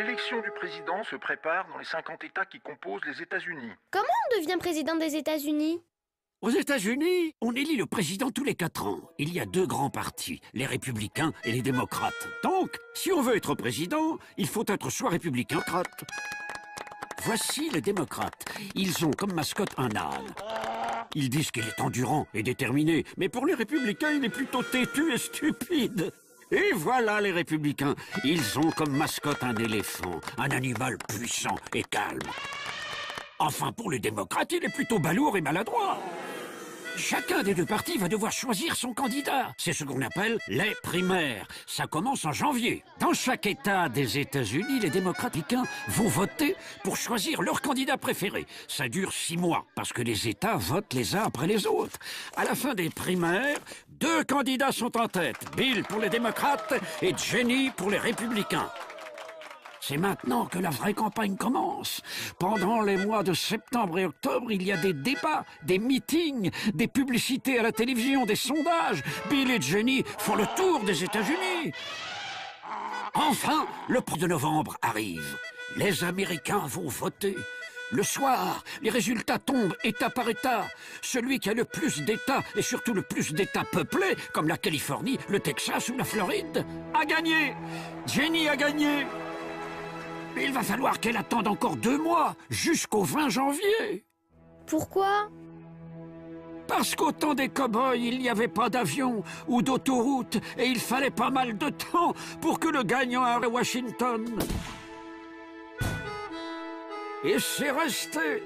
L'élection du président se prépare dans les 50 États qui composent les États-Unis. Comment on devient président des États-Unis? Aux États-Unis, on élit le président tous les 4 ans. Il y a 2 grands partis, les républicains et les démocrates. Donc, si on veut être président, il faut être soit républicain, démocrate. Voici les démocrates. Ils ont comme mascotte un âne. Ils disent qu'il est endurant et déterminé, mais pour les républicains, il est plutôt têtu et stupide. Et voilà les républicains. Ils ont comme mascotte un éléphant, un animal puissant et calme. Enfin, pour les démocrates, il est plutôt balourd et maladroit. Chacun des 2 partis va devoir choisir son candidat. C'est ce qu'on appelle les primaires. Ça commence en janvier. Dans chaque État des États-Unis, les démocratiques vont voter pour choisir leur candidat préféré. Ça dure 6 mois, parce que les États votent les uns après les autres. À la fin des primaires, 2 candidats sont en tête. Bill pour les démocrates et Jenny pour les républicains. C'est maintenant que la vraie campagne commence. Pendant les mois de septembre et octobre, il y a des débats, des meetings, des publicités à la télévision, des sondages. Bill et Jenny font le tour des États-Unis. Enfin, le 1er novembre arrive. Les Américains vont voter. Le soir, les résultats tombent État par État. Celui qui a le plus d'États, et surtout le plus d'États peuplés, comme la Californie, le Texas ou la Floride, a gagné. Jenny a gagné. Mais il va falloir qu'elle attende encore 2 mois, jusqu'au 20 janvier. Pourquoi? Parce qu'au temps des cow-boys, il n'y avait pas d'avion ou d'autoroute, et il fallait pas mal de temps pour que le gagnant arrive à Washington. Et c'est resté.